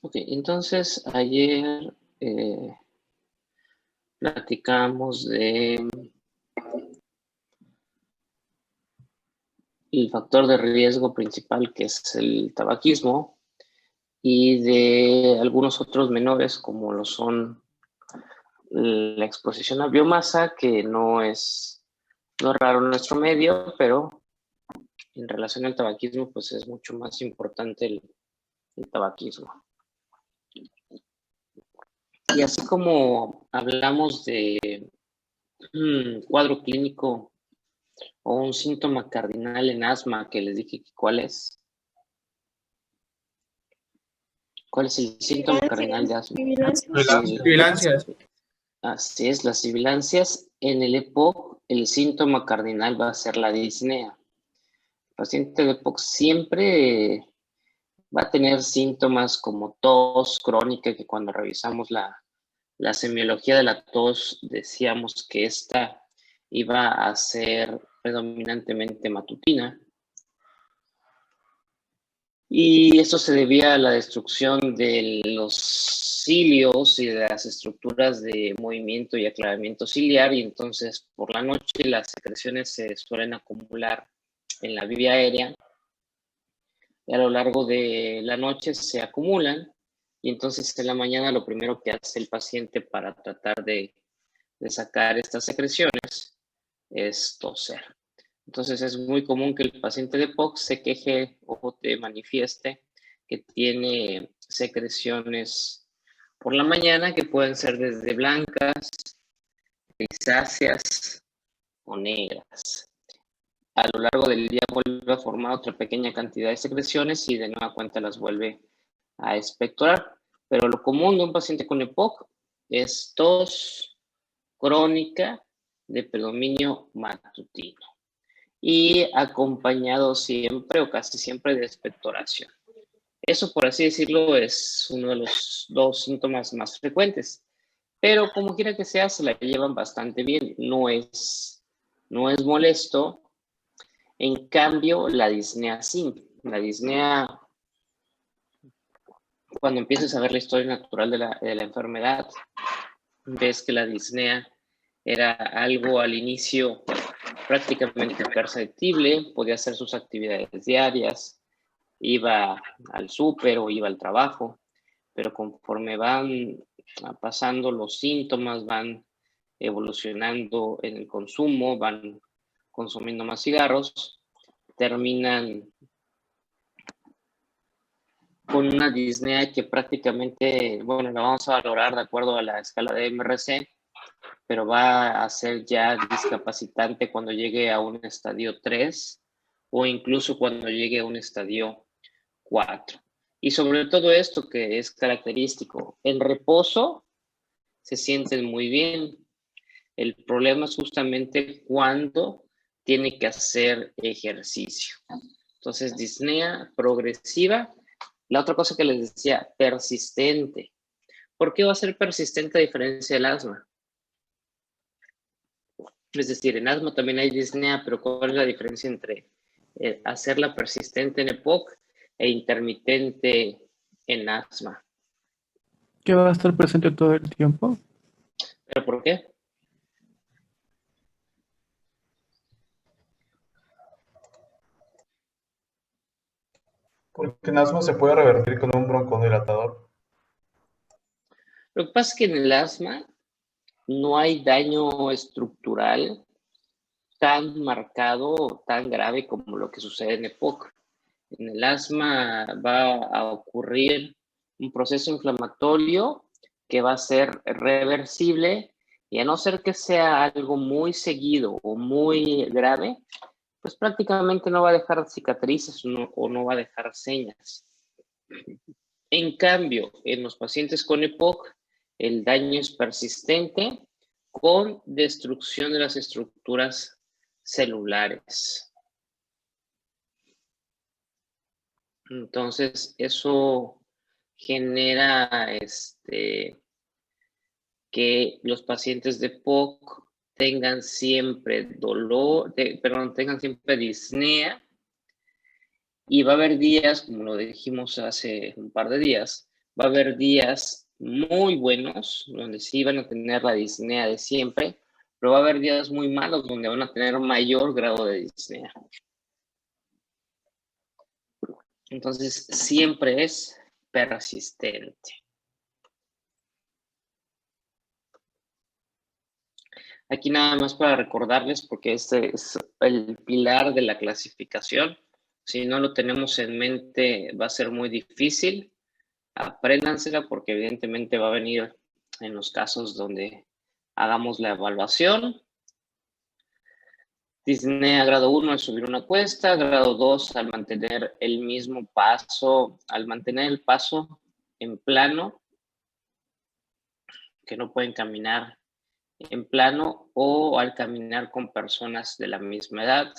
Ok, entonces ayer platicamos de el factor de riesgo principal, que es el tabaquismo, y de algunos otros menores, como lo son la exposición a biomasa, que no es raro en nuestro medio, pero en relación al tabaquismo, pues es mucho más importante el tabaquismo. Y así como hablamos de cuadro clínico o un síntoma cardinal en asma, que les dije cuál es. ¿Cuál es el síntoma cardinal de asma? Sibilancias. Así es, las sibilancias. En el EPOC, el síntoma cardinal va a ser la disnea. El paciente de EPOC siempre va a tener síntomas como tos crónica, que cuando revisamos la semiología de la tos decíamos que esta iba a ser predominantemente matutina. Y esto se debía a la destrucción de los cilios y de las estructuras de movimiento y aclaramiento ciliar, y entonces por la noche las secreciones se suelen acumular en la vía aérea y a lo largo de la noche se acumulan, y entonces en la mañana lo primero que hace el paciente para tratar de sacar estas secreciones es toser. Entonces es muy común que el paciente de POC se queje o te manifieste que tiene secreciones por la mañana que pueden ser desde blancas, grisáceas o negras. A lo largo del día vuelve a formar otra pequeña cantidad de secreciones y de nueva cuenta las vuelve a expectorar. Pero lo común de un paciente con EPOC es tos crónica de predominio matutino y acompañado siempre o casi siempre de expectoración. Eso, por así decirlo, es uno de los dos síntomas más frecuentes, pero como quiera que sea, se la llevan bastante bien, no es molesto. En cambio, la disnea sí. La disnea, cuando empiezas a ver la historia natural de la enfermedad, ves que la disnea era algo al inicio prácticamente imperceptible, podía hacer sus actividades diarias, iba al súper o iba al trabajo, pero conforme van pasando los síntomas, van evolucionando en el consumo, van consumiendo más cigarros, terminan con una disnea que prácticamente, bueno, la vamos a valorar de acuerdo a la escala de MRC, pero va a ser ya discapacitante cuando llegue a un estadio 3 o incluso cuando llegue a un estadio 4. Y sobre todo esto que es característico, en reposo se sienten muy bien. El problema es justamente cuando tiene que hacer ejercicio. Entonces, disnea progresiva. La otra cosa que les decía, persistente. ¿Por qué va a ser persistente a diferencia del asma? Es decir, en asma también hay disnea, pero ¿cuál es la diferencia entre hacerla persistente en EPOC e intermitente en asma? ¿Que va a estar presente todo el tiempo? ¿Pero por qué? Porque en asma se puede revertir con un broncodilatador. Lo que pasa es que en el asma no hay daño estructural tan marcado, tan grave como lo que sucede en EPOC. En el asma va a ocurrir un proceso inflamatorio que va a ser reversible, y a no ser que sea algo muy seguido o muy grave, pues prácticamente no va a dejar cicatrices o no va a dejar señas. En cambio, en los pacientes con EPOC, el daño es persistente con destrucción de las estructuras celulares. Entonces, eso genera que los pacientes de EPOC tengan siempre tengan siempre disnea, y va a haber días, como lo dijimos hace un par de días, Va a haber días muy buenos, donde sí van a tener la disnea de siempre, pero va a haber días muy malos donde van a tener mayor grado de disnea. Entonces, siempre es persistente. Aquí nada más para recordarles, porque este es el pilar de la clasificación. Si no lo tenemos en mente, va a ser muy difícil. Apréndansela porque evidentemente va a venir en los casos donde hagamos la evaluación. Disnea grado 1 al subir una cuesta, grado 2 al mantener el mismo paso, al mantener el paso en plano, que no pueden caminar en plano, o al caminar con personas de la misma edad.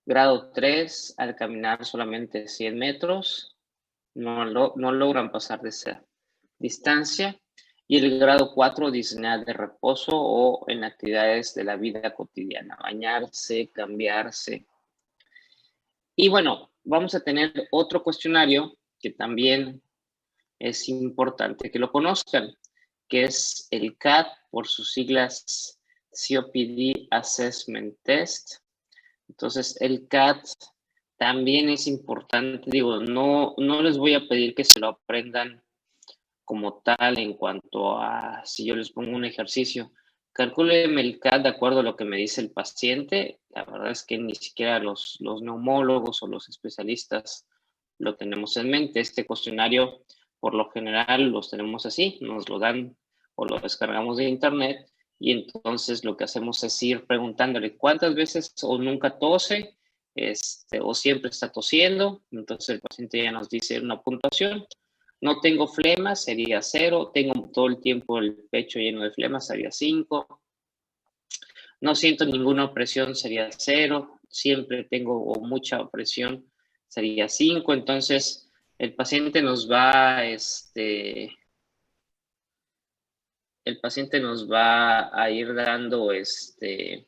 Grado 3, al caminar solamente 100 metros, no logran pasar de esa distancia. Y el grado 4, disnea de reposo o en actividades de la vida cotidiana, bañarse, cambiarse. Y bueno, vamos a tener otro cuestionario que también es importante que lo conozcan, que es el CAT, por sus siglas COPD Assessment Test. Entonces, el CAT también es importante. Digo, no les voy a pedir que se lo aprendan como tal en cuanto a si yo les pongo un ejercicio. Calcúleme el CAT de acuerdo a lo que me dice el paciente. La verdad es que ni siquiera los neumólogos o los especialistas lo tenemos en mente. Este cuestionario, por lo general, los tenemos así, nos lo dan o lo descargamos de internet y entonces lo que hacemos es ir preguntándole cuántas veces o nunca tose, o siempre está tosiendo. Entonces el paciente ya nos dice una puntuación. No tengo flema, sería 0. Tengo todo el tiempo el pecho lleno de flema, sería 5. No siento ninguna opresión, sería 0. Siempre tengo mucha opresión, sería 5. Entonces, el paciente nos va, a ir dando, el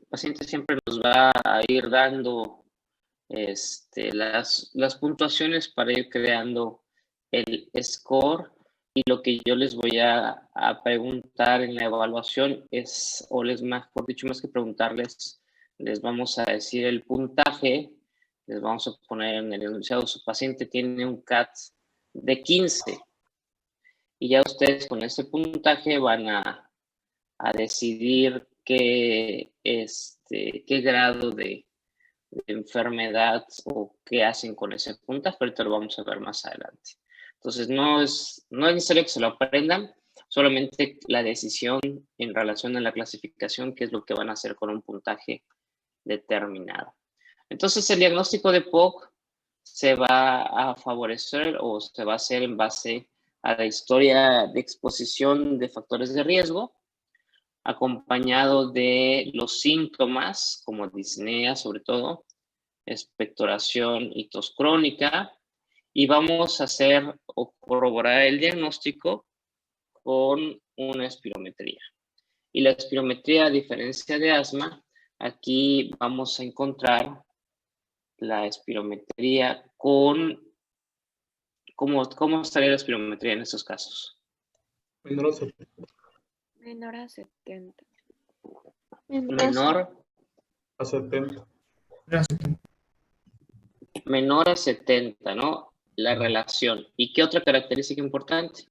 paciente siempre nos va a ir dando las puntuaciones para ir creando el score. Y lo que yo les voy a preguntar en la evaluación es, o les mejor dicho, más que preguntarles, les vamos a decir el puntaje, les vamos a poner en el enunciado, su paciente tiene un CAT de 15. Y ya ustedes con ese puntaje van a decidir qué grado de enfermedad o qué hacen con ese puntaje. Ahorita lo vamos a ver más adelante. Entonces, no es necesario que se lo aprendan, solamente la decisión en relación a la clasificación, qué es lo que van a hacer con un puntaje determinado. Entonces, el diagnóstico de POC se va a favorecer o se va a hacer en base a la historia de exposición de factores de riesgo, acompañado de los síntomas como disnea, sobre todo, expectoración y tos crónica, y vamos a hacer o corroborar el diagnóstico con una espirometría. Y la espirometría, a diferencia de asma, aquí vamos a encontrar la espirometría con... ¿Cómo estaría la espirometría en estos casos? Menor a 70. Menor a 70. Menor A 70. menor a 70, ¿no? La relación. ¿Y qué otra característica importante?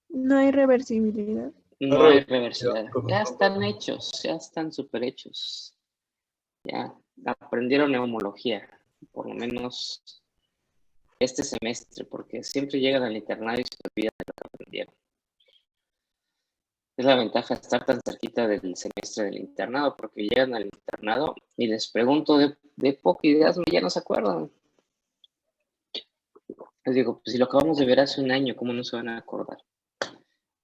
No hay reversibilidad. No hay reversibilidad. Ya están hechos, ya están súper hechos. Ya aprendieron neumología, por lo menos este semestre, porque siempre llegan al internado y se olvidan de lo que aprendieron. Es la ventaja de estar tan cerquita del semestre del internado, porque llegan al internado y les pregunto de poco y de asma, ya no se acuerdan. Les digo, pues si lo acabamos de ver hace un año, ¿cómo no se van a acordar?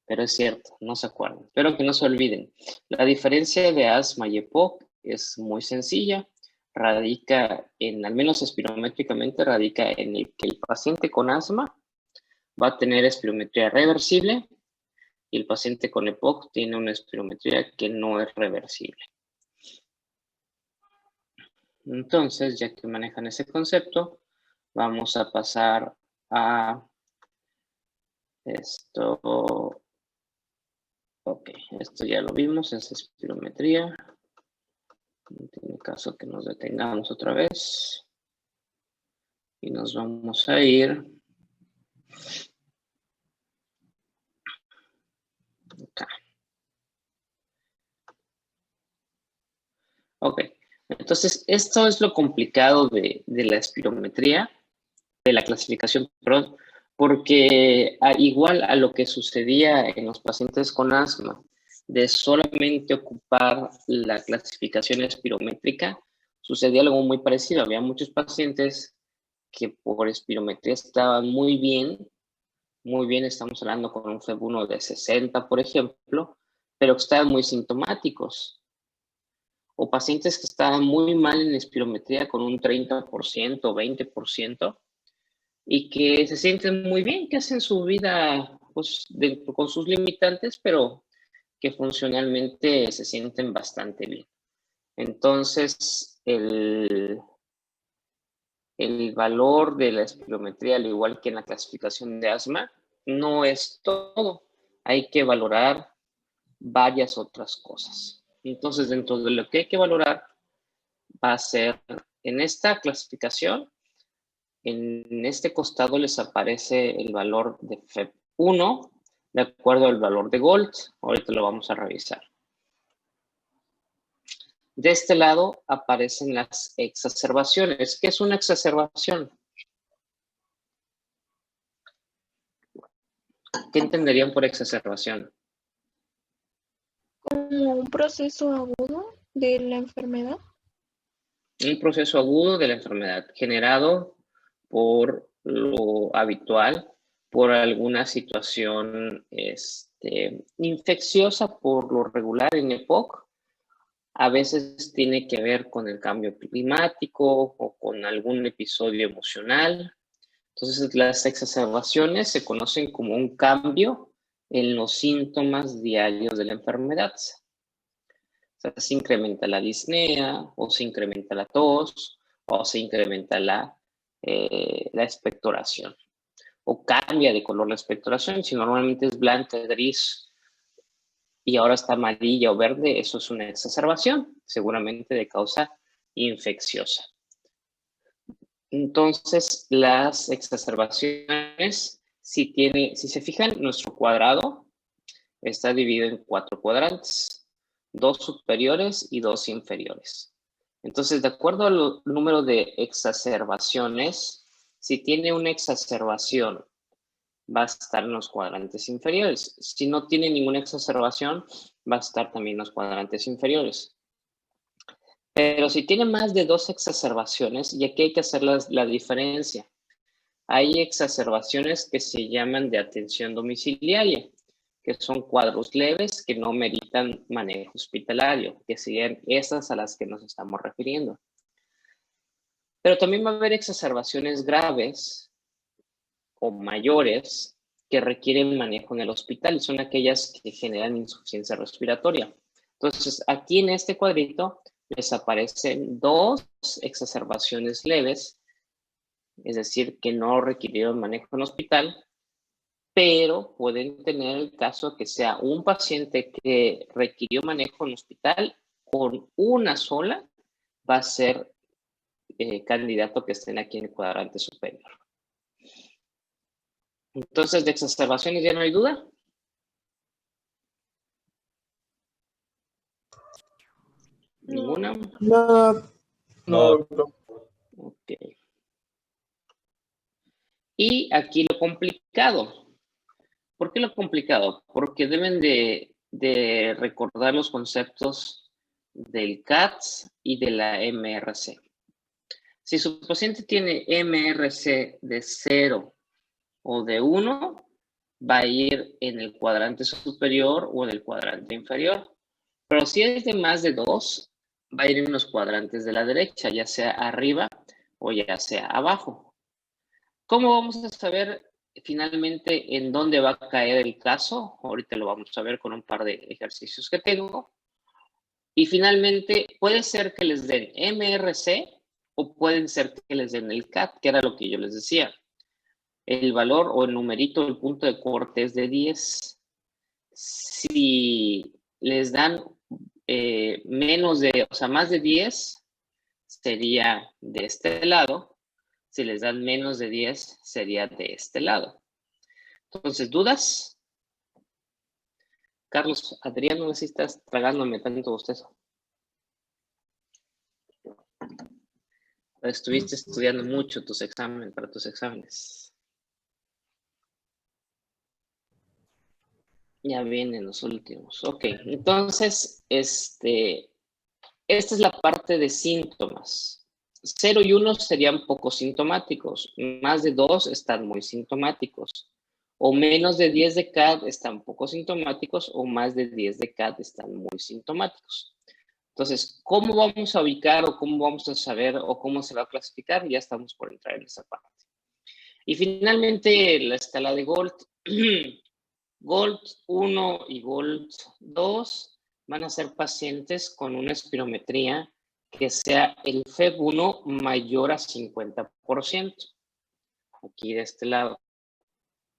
Pero es cierto, no se acuerdan. Espero que no se olviden. La diferencia de asma y EPOC es muy sencilla. Radica en, al menos espirométricamente, radica en el que el paciente con asma va a tener espirometría reversible y el paciente con EPOC tiene una espirometría que no es reversible. Entonces, ya que manejan ese concepto, vamos a pasar a esto. Ok, esto ya lo vimos, es espirometría. No tiene caso que nos detengamos otra vez. Y nos vamos a ir acá. Ok, entonces esto es lo complicado de la espirometría, de la clasificación, perdón, porque igual a lo que sucedía en los pacientes con asma, de solamente ocupar la clasificación espirométrica, sucedía algo muy parecido. Había muchos pacientes que por espirometría estaban muy bien, estamos hablando con un FEV1 de 60, por ejemplo, pero que estaban muy sintomáticos. O pacientes que estaban muy mal en espirometría con un 30%, 20%, y que se sienten muy bien, que hacen su vida pues, con sus limitantes, pero que funcionalmente se sienten bastante bien. Entonces, el valor de la espirometría, al igual que en la clasificación de asma, no es todo. Hay que valorar varias otras cosas. Entonces, dentro de lo que hay que valorar, va a ser en esta clasificación, en este costado les aparece el valor de FEV1 de acuerdo al valor de Gold. Ahorita lo vamos a revisar. De este lado aparecen las exacerbaciones. ¿Qué es una exacerbación? ¿Qué entenderían por exacerbación? Como un proceso agudo de la enfermedad. Un proceso agudo de la enfermedad generado por lo habitual, por alguna situación infecciosa por lo regular en EPOC. A veces tiene que ver con el cambio climático o con algún episodio emocional. Entonces, las exacerbaciones se conocen como un cambio en los síntomas diarios de la enfermedad. O sea, se incrementa la disnea, o se incrementa la tos, o se incrementa la expectoración. O cambia de color la expectoración. Si normalmente es blanca, gris, y ahora está amarilla o verde, eso es una exacerbación, seguramente de causa infecciosa. Entonces, las exacerbaciones, si se fijan, nuestro cuadrado está dividido en 4 cuadrantes, 2 superiores y 2 inferiores. Entonces, de acuerdo al número de exacerbaciones, si tiene una exacerbación, va a estar en los cuadrantes inferiores. Si no tiene ninguna exacerbación, va a estar también en los cuadrantes inferiores. Pero si tiene más de 2 exacerbaciones, y aquí hay que hacer la diferencia. Hay exacerbaciones que se llaman de atención domiciliaria, que son cuadros leves que no meritan manejo hospitalario, que serían esas a las que nos estamos refiriendo. Pero también va a haber exacerbaciones graves o mayores que requieren manejo en el hospital, y son aquellas que generan insuficiencia respiratoria. Entonces, aquí en este cuadrito les aparecen 2 exacerbaciones leves, es decir, que no requirieron manejo en hospital, pero pueden tener el caso que sea un paciente que requirió manejo en hospital, con una sola va a ser candidato que estén aquí en el cuadrante superior. Entonces, de exacerbaciones ya no hay duda. ¿Ninguna? No. Ok. Y aquí lo complicado. ¿Por qué lo complicado? Porque deben de recordar los conceptos del CATS y de la MRC. Si su paciente tiene MRC de 0 o de 1, va a ir en el cuadrante superior o en el cuadrante inferior. Pero si es de más de 2, va a ir en los cuadrantes de la derecha, ya sea arriba o ya sea abajo. ¿Cómo vamos a saber finalmente en dónde va a caer el caso. Ahorita lo vamos a ver con un par de ejercicios que tengo. Y finalmente puede ser que les den MRC o pueden ser que les den el CAT, que era lo que yo les decía. El valor o el numerito, el punto de corte es de 10. Si les dan menos de, o sea, más de 10, sería de este lado. Si les dan menos de 10, sería de este lado. Entonces, ¿dudas? Carlos, Adrián, no sé si estás tragándome tanto usted. Estuviste estudiando mucho para tus exámenes. Ya vienen los últimos. Ok, entonces, esta es la parte de síntomas. 0 y 1 serían poco sintomáticos. Más de 2 están muy sintomáticos. O menos de 10 de CAD están poco sintomáticos, o más de 10 de CAD están muy sintomáticos. Entonces, ¿cómo vamos a ubicar o cómo vamos a saber o cómo se va a clasificar? Ya estamos por entrar en esa parte. Y finalmente, la escala de Gold. Gold 1 y Gold 2 van a ser pacientes con una espirometría que sea el FEB1 mayor a 50%. Aquí de este lado.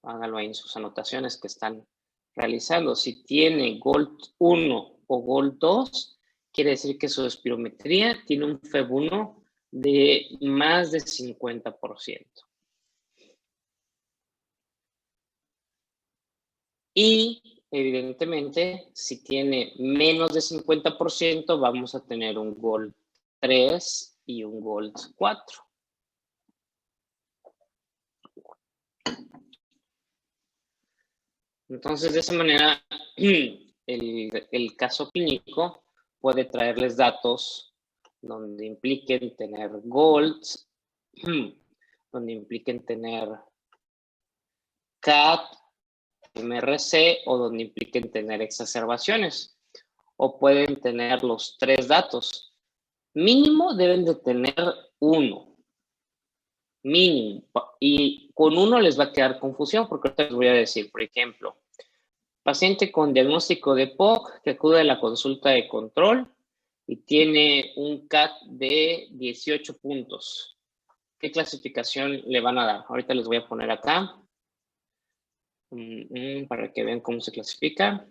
Háganlo ahí en sus anotaciones que están realizando. Si tiene Gold 1 o Gold 2, quiere decir que su espirometría tiene un FEB1 de más de 50%. Y, evidentemente, si tiene menos de 50%, vamos a tener un Gold 3 y un Gold 4. Entonces, de esa manera, el caso clínico puede traerles datos donde impliquen tener Gold, donde impliquen tener CAT, MRC o donde impliquen tener exacerbaciones. O pueden tener los 3 datos. Mínimo deben de tener 1. Mínimo. Y con 1 les va a quedar confusión porque ahorita les voy a decir, por ejemplo, paciente con diagnóstico de POC que acude a la consulta de control y tiene un CAT de 18 puntos. ¿Qué clasificación le van a dar? Ahorita les voy a poner acá para que vean cómo se clasifica.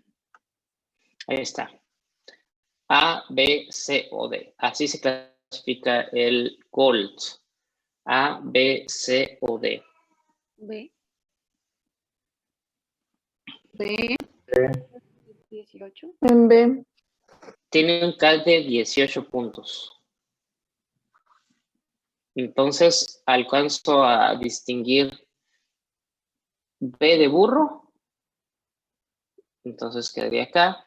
Ahí está. A, B, C o D. Así se clasifica el Gold. A, B, C o D. B. B. 18. En B. Tiene un CAT de 18 puntos. Entonces, alcanzo a distinguir B de burro. Entonces, quedaría acá.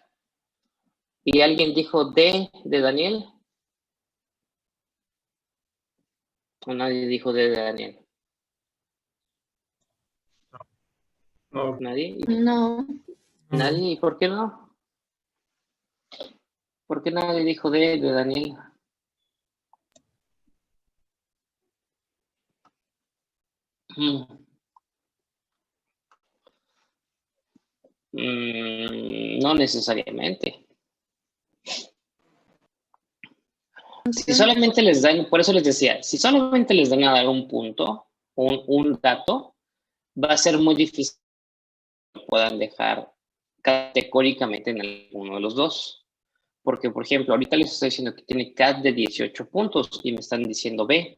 ¿Y alguien dijo D de Daniel? ¿O nadie dijo D de Daniel? No. ¿Nadie? No. ¿Nadie? ¿Y por qué no? ¿Por qué nadie dijo D de Daniel? No necesariamente. Si solamente les dan, por eso les decía, si solamente les dan a dar un punto, un dato, va a ser muy difícil que puedan dejar categóricamente en alguno de los dos. Porque, por ejemplo, ahorita les estoy diciendo que tiene CAT de 18 puntos y me están diciendo B.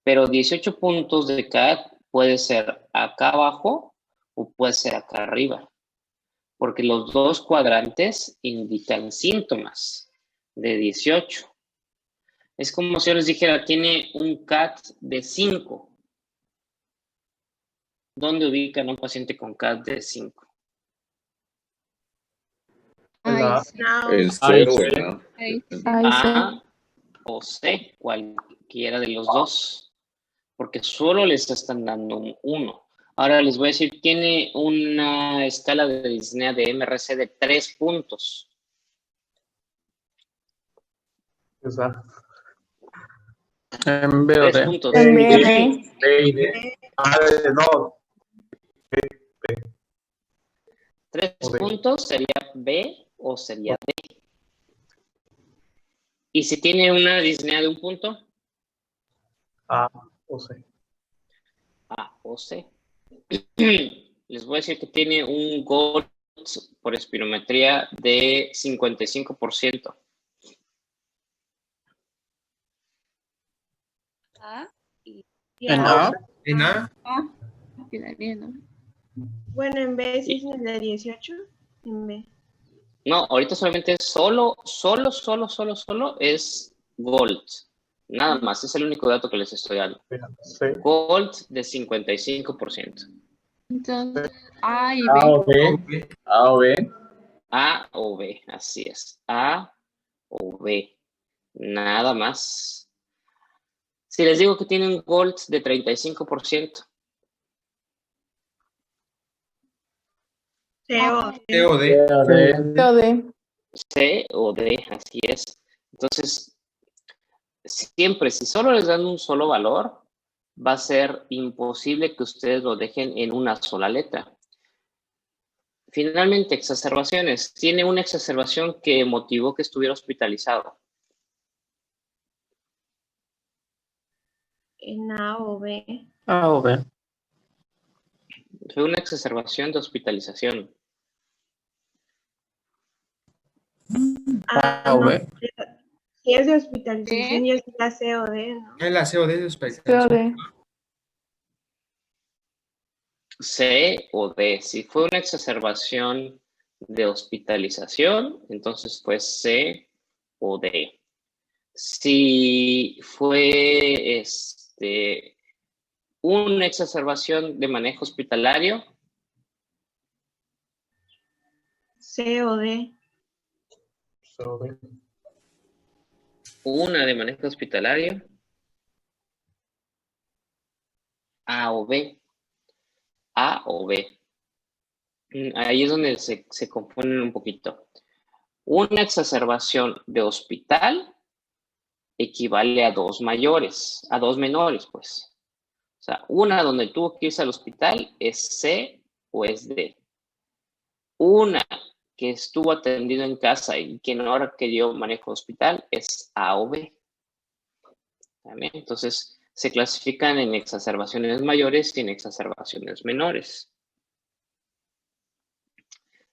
Pero 18 puntos de CAT puede ser acá abajo o puede ser acá arriba. Porque los dos cuadrantes indican síntomas de 18. Es como si yo les dijera, tiene un CAT de 5. ¿Dónde ubican a un paciente con CAT de 5? Ay, sí. En C o en A. Ay, sí. A o C, cualquiera de los dos. Porque solo les están dando un 1. Ahora les voy a decir, tiene una escala de disnea de MRC de 3 puntos. Esa. En B o 3 D. puntos. En B. B y D. Ah, no. 3 O D. puntos sería B o sería D. Y si tiene una disnea de un punto, A o C. A o C. Les voy a decir que tiene un GOLD por espirometría de 55%. A y En A. En A, quedaría, ¿no? Bueno, en B sí es el de 18. En B. No, ahorita solamente solo es GOLD. Nada más, es el único dato que les estoy dando. C. GOLD de 55%. Entonces, A y A B. o B. A o B. A o B, así es. A o B. Nada más. Si les digo que tienen GOLD de 35%. C o D. C o D. C o D. O D. C o D, así es. Entonces, siempre, si solo les dan un solo valor, va a ser imposible que ustedes lo dejen en una sola letra. Finalmente, exacerbaciones. Tiene una exacerbación que motivó que estuviera hospitalizado. En A o B. A o B. Fue una exacerbación de hospitalización. A o No. B. Si es de hospitalización, ¿Qué? ya es la C o D, ¿no? Es la C o D de O hospitalización. D. C o D. Si fue una exacerbación de hospitalización, entonces fue C o D. Si fue una exacerbación de manejo hospitalario, C o D. C o D. una de manejo hospitalario, A o B. A o B. Ahí es donde se confunden un poquito. Una exacerbación de hospital equivale a dos menores, pues. O sea, una donde tuvo que irse al hospital es C o es D. Una que estuvo atendido en casa y que no requirió manejo hospital es A o B. ¿También? Entonces, se clasifican en exacerbaciones mayores y en exacerbaciones menores.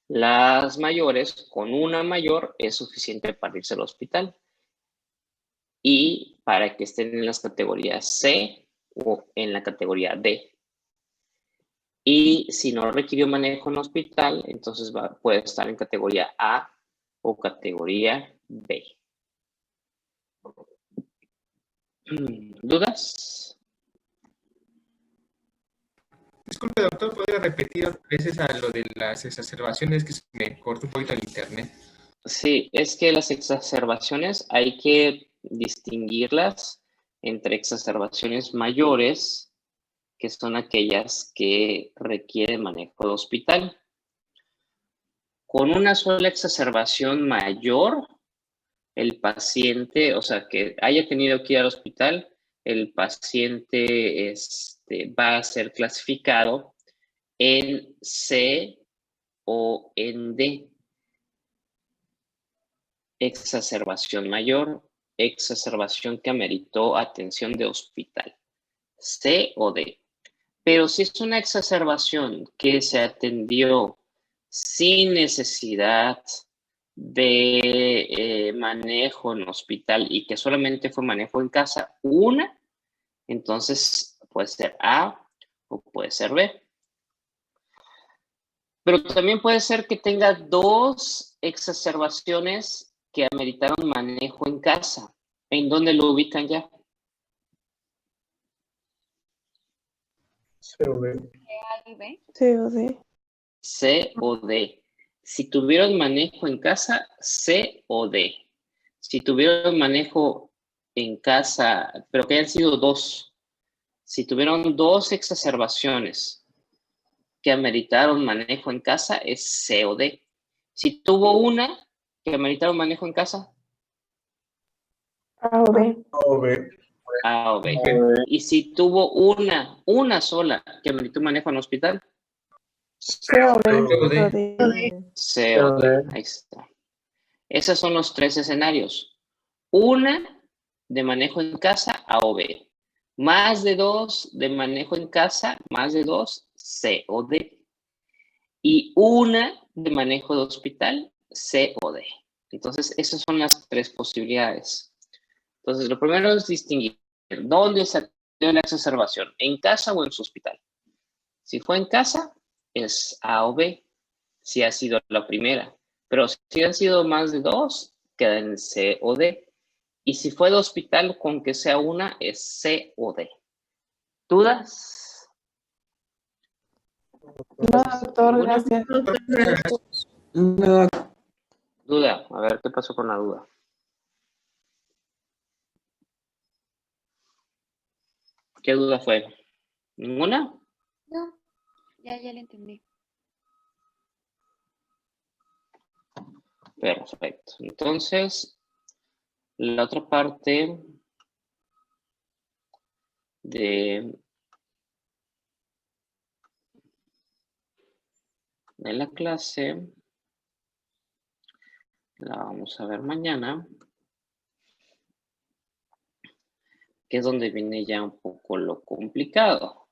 Las mayores, con una mayor, es suficiente para irse al hospital. Y para que estén en las categorías C o en la categoría D. Y si no requirió manejo en hospital, entonces puede estar en categoría A o categoría B. ¿Dudas? Disculpe, doctor, ¿podría repetir otra veces a lo de las exacerbaciones que se me cortó un poquito el internet? Sí, es que las exacerbaciones hay que distinguirlas entre exacerbaciones mayores, que son aquellas que requieren manejo de hospital. Con una sola exacerbación mayor, el paciente, o sea, que haya tenido que ir al hospital, el paciente va a ser clasificado en C o en D. Exacerbación mayor, exacerbación que ameritó atención de hospital. C o D. Pero si es una exacerbación que se atendió sin necesidad de manejo en hospital y que solamente fue manejo en casa, entonces puede ser A o puede ser B. Pero también puede ser que tenga dos exacerbaciones que ameritaron manejo en casa. ¿En dónde lo ubican ya? C o D. A y B. C o D. C o D. Si tuvieron manejo en casa, C o D. Si tuvieron manejo en casa, pero que hayan sido dos. Si tuvieron dos exacerbaciones que ameritaron manejo en casa, es C o D. Si tuvo una que ameritaron manejo en casa, A o B. A o B. A o B. Y si tuvo una sola que ameritó manejo en hospital, C o D. Ahí está. Esos son los tres escenarios. Una de manejo en casa, A o B. Más de dos de manejo en casa, más de dos, C o D. Y una de manejo de hospital, C o D. Entonces, esas son las tres posibilidades. Entonces, lo primero es distinguir dónde se dio la exacerbación, en casa o en su hospital. Si fue en casa, es A o B, si ha sido la primera. Pero si han sido más de dos, queda en C o D. Y si fue de hospital, con que sea una, es C o D. ¿Dudas? No, doctor, ¿Ninguna? gracias. No, Duda. A ver, ¿qué pasó con la duda? ¿Qué duda fue? ¿Ninguna? No, ya le entendí. Perfecto. Entonces, la otra parte de la clase la vamos a ver mañana, que es donde viene ya un poco lo complicado.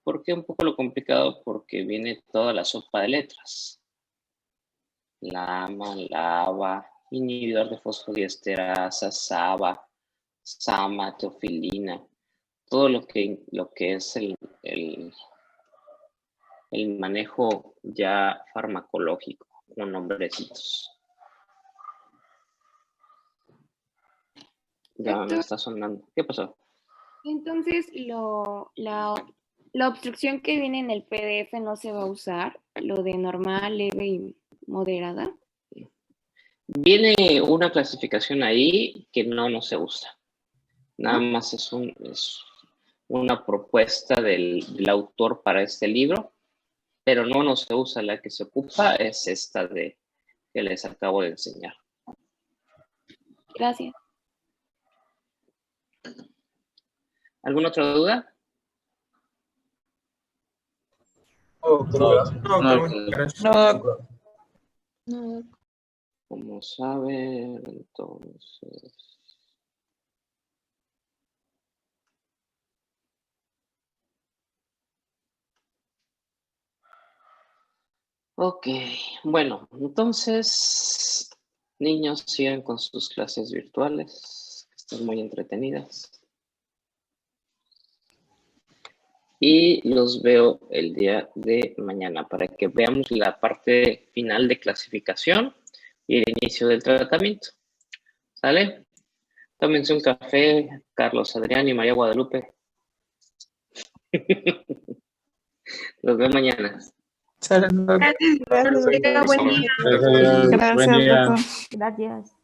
¿Por qué un poco lo complicado? Porque viene toda la sopa de letras. Lama, lava, inhibidor de fosfodiesterasa, SABA, SAMA, teofilina, todo lo que es el manejo ya farmacológico, con nombrecitos. Ya me está sonando. ¿Qué pasó? Entonces, la obstrucción que viene en el PDF no se va a usar, lo de normal, leve y moderada. Viene una clasificación ahí que no se usa. Nada más es una propuesta del autor para este libro, pero no se usa. La que se ocupa es esta que les acabo de enseñar. Gracias. ¿Alguna otra duda? No, Vamos a ver, entonces. Ok, bueno, entonces, niños, sigan con sus clases virtuales, que están muy entretenidas. Y los veo el día de mañana para que veamos la parte final de clasificación y el inicio del tratamiento. ¿Sale? Tómense un café, Carlos Adrián y María Guadalupe. Los veo mañana. Gracias, doctor. Buen día. Gracias, buen día. Gracias.